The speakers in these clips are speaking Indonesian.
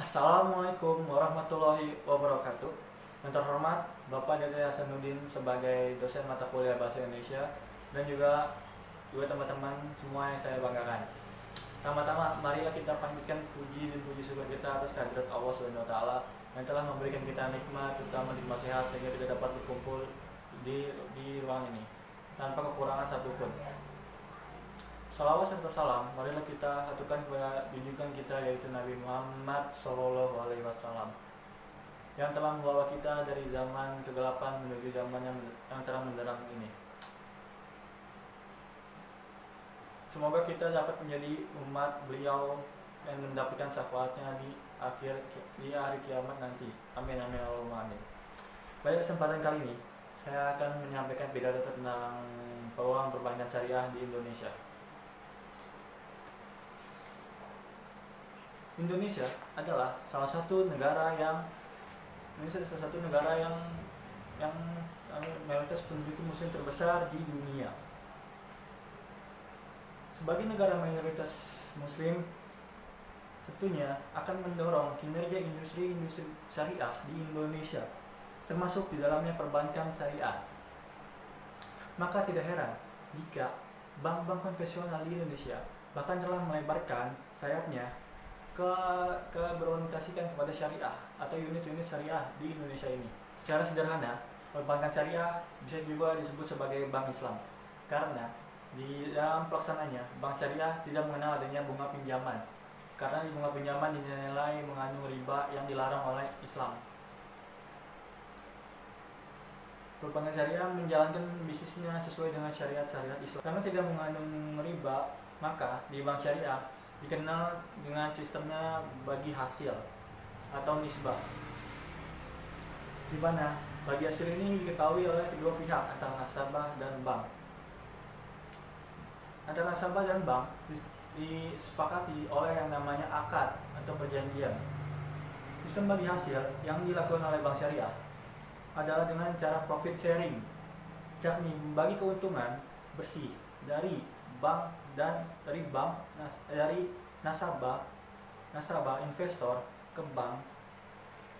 Assalamualaikum warahmatullahi wabarakatuh. Yang terhormat Bapak Dede Hasanuddin sebagai dosen mata kuliah Bahasa Indonesia dan juga teman-teman semua yang saya banggakan. Pertama-tama marilah kita panjatkan puji dan puji syukur kita atas kehadirat Allah Subhanahu wa taala yang telah memberikan kita nikmat, terutama nikmat sehat sehingga kita dapat berkumpul di ruang ini tanpa kekurangan satupun. Salawat serta salam, marilah kita atukan kepada junjungan kita yaitu Nabi Muhammad SAW yang telah membawa kita dari zaman kegelapan menuju zaman yang terang benderang ini. Semoga kita dapat menjadi umat beliau dan mendapatkan syafaatnya di hari kiamat nanti. Amin amin Allahumma amin. Pada kesempatan kali ini, saya akan menyampaikan pidato tentang peluang perbankan syariah di Indonesia. Indonesia adalah salah satu negara yang mayoritas penduduk muslim terbesar di dunia. Sebagai negara mayoritas muslim, tentunya akan mendorong kinerja industri syariah di Indonesia, termasuk di dalamnya perbankan syariah. Maka tidak heran jika bank-bank konvensional di Indonesia bahkan telah melebarkan sayapnya ke berorientasikan kepada syariah atau unit-unit syariah di Indonesia ini. Secara sederhana, perbankan syariah bisa juga disebut sebagai bank Islam karena di dalam pelaksananya bank syariah tidak mengenal adanya bunga pinjaman karena bunga pinjaman dinilai mengandung riba yang dilarang oleh Islam. Perbankan syariah menjalankan bisnisnya sesuai dengan syariat-syariat Islam. Karena tidak mengandung riba, maka di bank syariah dikenal dengan sistemnya bagi hasil atau nisbah, di mana bagi hasil ini diketahui oleh kedua pihak antara nasabah dan bank. Antara nasabah dan bank disepakati oleh yang namanya akad atau perjanjian. Sistem bagi hasil yang dilakukan oleh bank syariah adalah dengan cara profit sharing, yakni membagi keuntungan bersih dari bank dan dari nasabah investor ke bank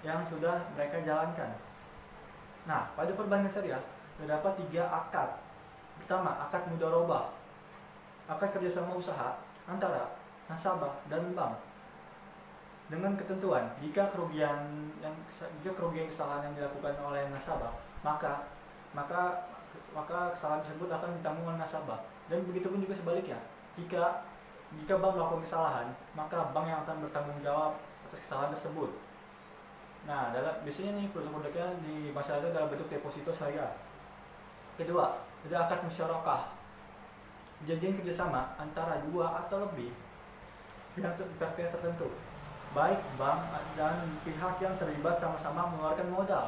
yang sudah mereka jalankan. Nah, pada perbankan syariah terdapat 3 akad. Pertama, akad mudharabah, akad kerjasama usaha antara nasabah dan bank dengan ketentuan jika kerugian kesalahan yang dilakukan oleh nasabah maka kesalahan tersebut akan ditanggung oleh nasabah, dan begitu pun juga sebaliknya. Jika bank melakukan kesalahan, maka bank yang akan bertanggung jawab atas kesalahan tersebut. Nah, biasanya nih produk-produknya di masyarakat dalam bentuk deposito syariah. Kedua, ada akad musyarakah, perjanjian kerjasama antara 2 atau lebih pihak tertentu, baik bank dan pihak yang terlibat sama-sama mengeluarkan modal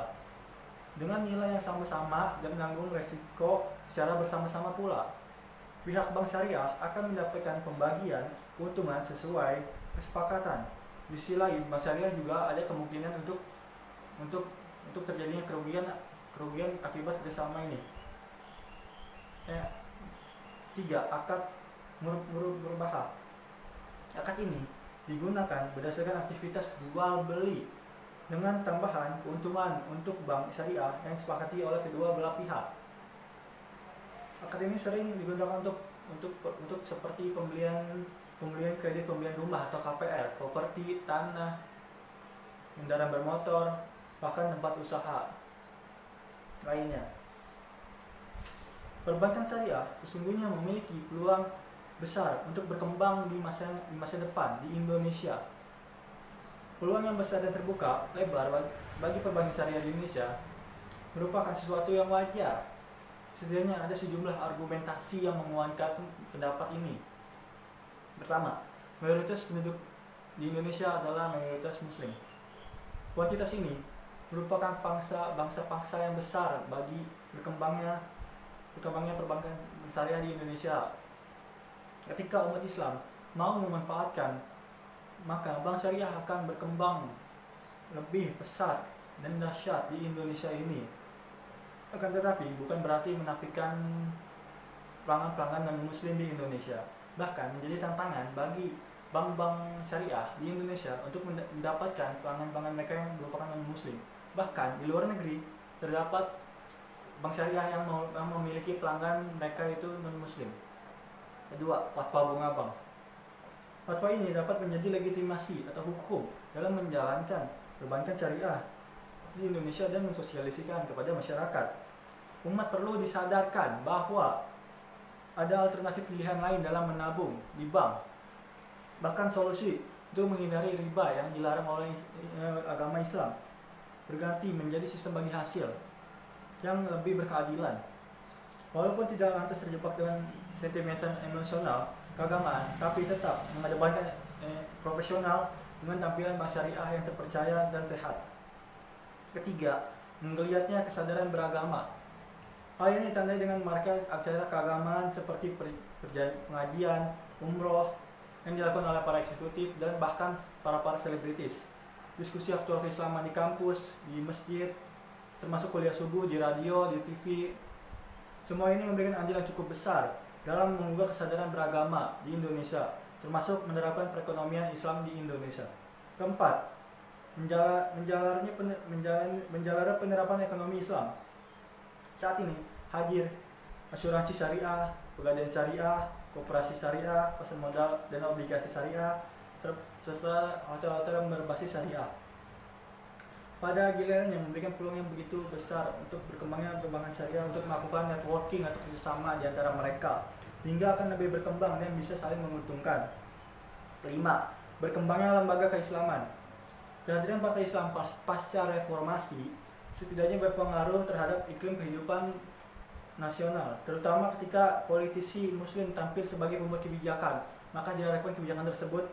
dengan nilai yang sama-sama dan menanggung resiko secara bersama-sama pula. Pihak bank syariah akan mendapatkan pembagian keuntungan sesuai kesepakatan. Di sisi lain, bank syariah juga ada kemungkinan untuk terjadinya kerugian akibat kerjasama ini. 3. Akad murabahah. Akad ini digunakan berdasarkan aktivitas jual beli dengan tambahan keuntungan untuk bank syariah yang disepakati oleh kedua belah pihak. Akad ini sering digunakan untuk seperti pembelian kredit pembelian rumah atau KPR, properti, tanah, kendaraan bermotor, bahkan tempat usaha lainnya. Perbankan syariah sesungguhnya memiliki peluang besar untuk berkembang di masa depan di Indonesia. Peluang yang besar dan terbuka lebar bagi perbankan syariah di Indonesia merupakan sesuatu yang wajar. Setidaknya ada sejumlah argumentasi yang menguatkan pendapat ini. Pertama, mayoritas penduduk di Indonesia adalah mayoritas muslim. Kuantitas ini merupakan bangsa yang besar bagi berkembangnya perbankan syariah di Indonesia. Ketika umat Islam mau memanfaatkan, maka bank syariah akan berkembang lebih pesat dan dahsyat di Indonesia ini. Akan tetapi bukan berarti menafikan pelanggan-pelanggan non muslim di Indonesia. Bahkan menjadi tantangan bagi bank-bank syariah di Indonesia untuk mendapatkan pelanggan-pelanggan mereka yang merupakan non-muslim. Bahkan di luar negeri terdapat bank syariah yang memiliki pelanggan mereka itu non-muslim. Kedua, fatwa bunga bank. Fatwa ini dapat menjadi legitimasi atau hukum dalam menjalankan perbankan syariah di Indonesia dan mensosialisasikan kepada masyarakat. Umat perlu disadarkan bahwa ada alternatif pilihan lain dalam menabung di bank. Bahkan solusi untuk menghindari riba yang dilarang oleh agama Islam berganti menjadi sistem bagi hasil yang lebih berkeadilan. Walaupun tidak lantas terjebak dengan sentimen emosional keagamaan, tapi tetap mengedepankan profesional dengan tampilan bank syariah yang terpercaya dan sehat. Ketiga, menggeliatnya kesadaran beragama. Hal ini ditandai dengan maraknya acara keagamaan seperti pengajian, umroh yang dilakukan oleh para eksekutif dan bahkan para selebritis. Diskusi aktual keislaman di kampus, di masjid, termasuk kuliah subuh di radio, di TV. Semua ini memberikan andil yang cukup besar dalam mengubah kesadaran beragama di Indonesia, termasuk menerapkan perekonomian Islam di Indonesia. Keempat, menjalannya penerapan ekonomi Islam. Saat ini hadir asuransi syariah, pegadaian syariah, koperasi syariah, pasar modal dan obligasi syariah, serta hotel-hotel yang berbasis syariah. Pada gilirannya memberikan peluang yang begitu besar untuk berkembangnya perbankan syariah untuk melakukan networking atau kerjasama di antara mereka, hingga akan lebih berkembang dan bisa saling menguntungkan. Kelima, berkembangnya lembaga keislaman. Kehadiran partai Islam pasca reformasi setidaknya berpengaruh terhadap iklim kehidupan nasional, terutama ketika politisi muslim tampil sebagai pembuat kebijakan, maka diharapkan kebijakan tersebut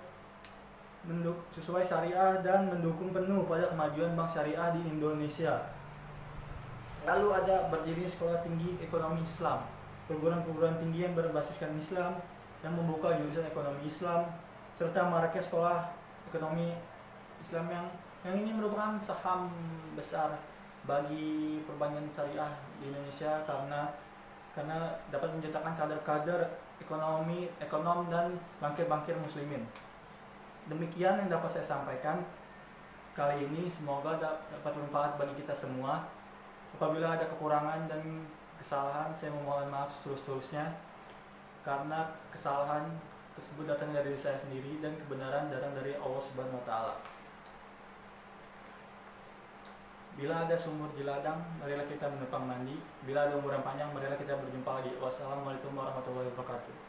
sesuai syariah dan mendukung penuh pada kemajuan bank syariah di Indonesia. Lalu ada berdirinya sekolah tinggi ekonomi Islam, perguruan-perguruan tinggi yang berbasiskan Islam yang membuka jurusan ekonomi Islam, serta maraknya sekolah ekonomi Islam yang ini merupakan saham besar bagi perbankan syariah di Indonesia karena dapat mencetakkan kader-kader ekonom dan bankir-bankir muslimin. Demikian yang dapat saya sampaikan kali ini, semoga dapat bermanfaat bagi kita semua. Apabila ada kekurangan dan kesalahan, saya memohon maaf seterus-terusnya, karena kesalahan tersebut datang dari saya sendiri dan kebenaran datang dari Allah Subhanahu wa Ta'ala. Bila ada sumur di ladang, marilah kita menumpang mandi. Bila ada umur yang panjang, marilah kita berjumpa lagi. Wassalamualaikum warahmatullahi wabarakatuh.